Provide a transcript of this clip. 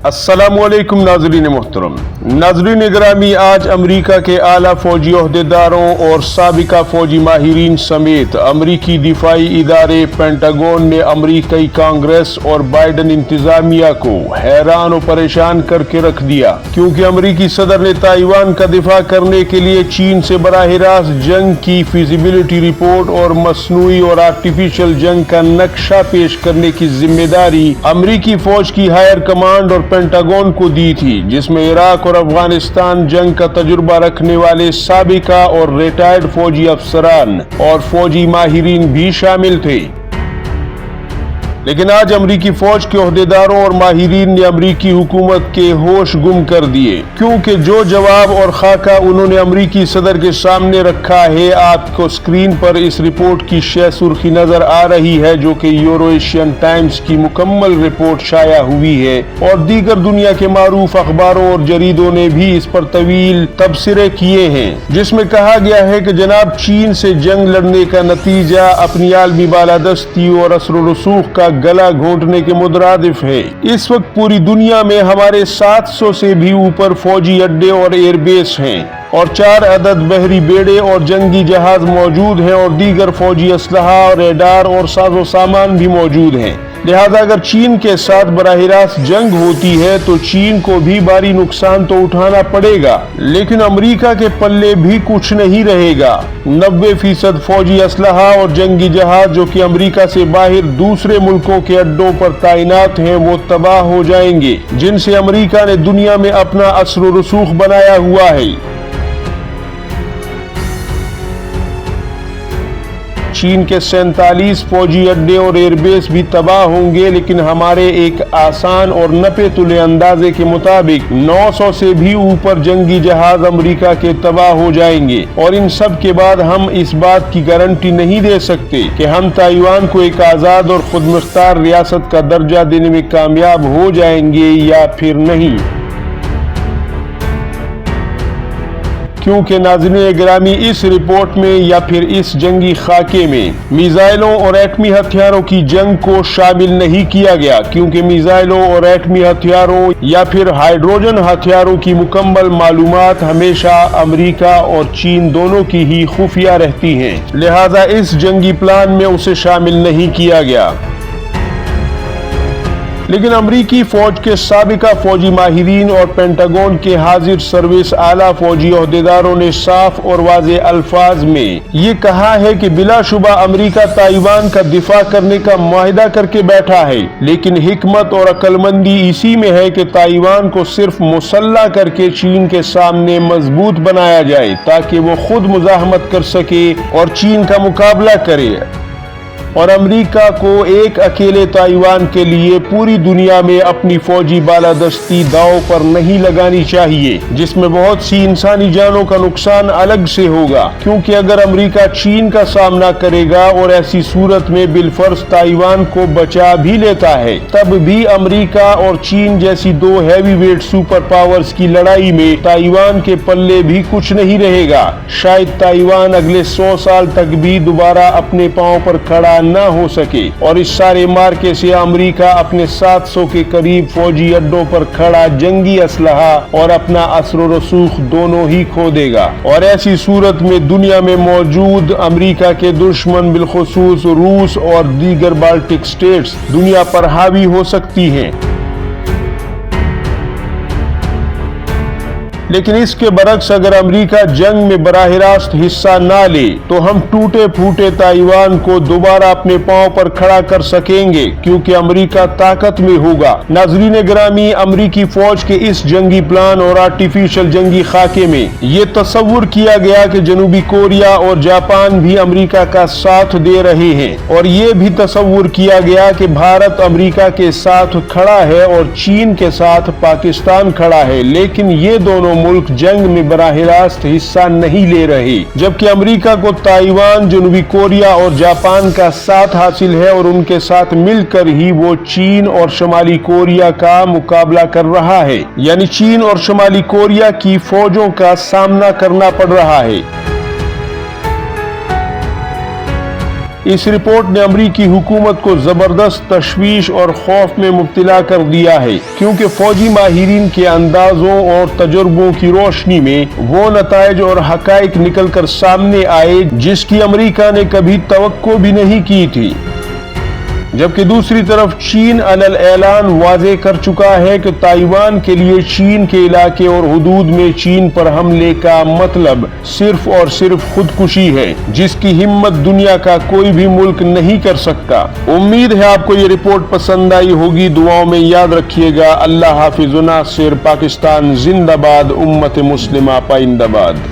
अस्सलामुअलैकुम नाज़रीन मोहतरम। नाज़रीन ग्रामी, आज अमरीका के आला फौजी ओहदेदारों और साबिका फौजी माहिरीन समेत अमरीकी दिफाई इदारे पेंटागन ने अमरीकी कांग्रेस और बाइडन इंतजामिया को हैरान और परेशान करके रख दिया, क्योंकि अमरीकी सदर ने ताइवान का दिफा करने के लिए चीन से बराह रास्त जंग की फिजिबिलिटी रिपोर्ट और मसनूई और आर्टिफिशियल जंग का नक्शा पेश करने की जिम्मेदारी अमरीकी फौज की हायर कमांड और पेंटागन को दी थी, जिसमें इराक और अफगानिस्तान जंग का तजुर्बा रखने वाले साबिका और रिटायर्ड फौजी अफसरान और फौजी माहिरीन भी शामिल थे। लेकिन आज अमरीकी फौज के ओहदेदारों और माहिरीन ने अमरीकी हुकूमत के होश गुम कर दिए, क्योंकि जो जवाब और खाका उन्होंने अमरीकी सदर के सामने रखा है, आपको स्क्रीन पर इस रिपोर्ट की शह सुर्खी नजर आ रही है, जो कि यूरो एशियन टाइम्स की मुकम्मल रिपोर्ट शाया हुई है और दीगर दुनिया के मारूफ अखबारों और जरीदों ने भी इस पर तवील तबसरे किए हैं, जिसमें कहा गया है कि जनाब चीन से जंग लड़ने का नतीजा अपनी आलमी बालादस्ती और असर रसूख का गला घोंटने के मुतरादिफ है। इस वक्त पूरी दुनिया में हमारे 700 से भी ऊपर फौजी अड्डे और एयरबेस हैं और 4 अदद बहरी बेड़े और जंगी जहाज मौजूद हैं और दीगर फौजी असलहा और रडार और साजो सामान भी मौजूद हैं। लिहाजा अगर चीन के साथ बराह रास्त जंग होती है तो चीन को भी भारी नुकसान तो उठाना पड़ेगा, लेकिन अमेरिका के पल्ले भी कुछ नहीं रहेगा। 90% फौजी असलहा और जंगी जहाज जो कि अमेरिका से बाहर दूसरे मुल्कों के अड्डों पर तैनात हैं, वो तबाह हो जाएंगे, जिनसे अमेरिका ने दुनिया में अपना असर रसूख बनाया हुआ है। चीन के 47 फौजी अड्डे और एयरबेस भी तबाह होंगे, लेकिन हमारे एक आसान और नपे तुले अंदाजे के मुताबिक 900 से भी ऊपर जंगी जहाज अमेरिका के तबाह हो जाएंगे। और इन सब के बाद हम इस बात की गारंटी नहीं दे सकते कि हम ताइवान को एक आज़ाद और खुद मुख्तार रियासत का दर्जा देने में कामयाब हो जाएंगे या फिर नहीं, क्योंकि नाज़रीन गिरामी, इस रिपोर्ट में या फिर इस जंगी खाके में मिसाइलों और एटमी हथियारों की जंग को शामिल नहीं किया गया, क्योंकि मिसाइलों और एटमी हथियारों या फिर हाइड्रोजन हथियारों की मुकम्मल मालूमात हमेशा अमेरिका और चीन दोनों की ही खुफिया रहती हैं। लिहाजा इस जंगी प्लान में उसे शामिल नहीं किया गया। लेकिन अमरीकी फौज के साबिका फौजी माहिरीन और पेंटागन के हाजिर सर्विस आला फौजी ओहदेदारों ने साफ और वाज़े अल्फाज में ये कहा है कि बिलाशुबा अमरीका ताइवान का दिफा करने का मुआहिदा करके बैठा है, लेकिन हिकमत और अक्लमंदी इसी में है कि ताइवान को सिर्फ मुसल्ला करके चीन के सामने मजबूत बनाया जाए, ताकि वो खुद मुजाहमत कर सके और चीन का मुकाबला करे। और अमेरिका को एक अकेले ताइवान के लिए पूरी दुनिया में अपनी फौजी बालादस्ती दांव पर नहीं लगानी चाहिए, जिसमें बहुत सी इंसानी जानों का नुकसान अलग से होगा, क्योंकि अगर अमेरिका चीन का सामना करेगा और ऐसी सूरत में बिलफर्ज ताइवान को बचा भी लेता है, तब भी अमेरिका और चीन जैसी 2 हैवीवेट सुपर पावर्स की लड़ाई में ताइवान के पल्ले भी कुछ नहीं रहेगा। शायद ताइवान अगले 100 साल तक भी दोबारा अपने पांव पर खड़ा ना हो सके और इस सारे मार्के से अमेरिका अपने 700 के करीब फौजी अड्डों पर खड़ा जंगी असलहा और अपना असर रसूख दोनों ही खो देगा। और ऐसी सूरत में दुनिया में मौजूद अमेरिका के दुश्मन बिलखुसूस रूस और दीगर बाल्टिक स्टेट्स दुनिया पर हावी हो सकती हैं। लेकिन इसके बरक्स अगर अमेरिका जंग में बराह रास्त हिस्सा ना ले तो हम टूटे फूटे ताइवान को दोबारा अपने पांव पर खड़ा कर सकेंगे, क्योंकि अमेरिका ताकत में होगा। नाज़रीन गिरामी, अमेरिकी फौज के इस जंगी प्लान और आर्टिफिशियल जंगी खाके में ये तस्वुर किया गया कि जनूबी कोरिया और जापान भी अमेरिका का साथ दे रहे हैं, और ये भी तस्वुर किया गया कि भारत अमेरिका के साथ खड़ा है और चीन के साथ पाकिस्तान खड़ा है, लेकिन ये दोनों मुल्क जंग में बराह रास्त हिस्सा नहीं ले रहे, जबकि अमेरिका को ताइवान, जनूबी कोरिया और जापान का साथ हासिल है और उनके साथ मिलकर ही वो चीन और शुमाली कोरिया का मुकाबला कर रहा है, यानी चीन और शुमाली कोरिया की फौजों का सामना करना पड़ रहा है। इस रिपोर्ट ने अमरीकी हुकूमत को जबरदस्त तशवीश और खौफ में मुब्तला कर दिया है, क्योंकि फौजी माहिरीन के अंदाजों और तजुर्बों की रोशनी में वो नताइज और हकाइक निकल कर सामने आए जिसकी अमरीका ने कभी तवक्को भी नहीं की थी। जबकि दूसरी तरफ चीन अलल ऐलान वाज़े कर चुका है कि ताइवान के लिए चीन के इलाके और हुदूद में चीन पर हमले का मतलब सिर्फ और सिर्फ खुदकुशी है, जिसकी हिम्मत दुनिया का कोई भी मुल्क नहीं कर सकता। उम्मीद है आपको ये रिपोर्ट पसंद आई होगी। दुआओं में याद रखिएगा। अल्लाह हाफिज़। नासिर, पाकिस्तान जिंदाबाद, उम्मत मुस्लिमा पाइंदाबाद।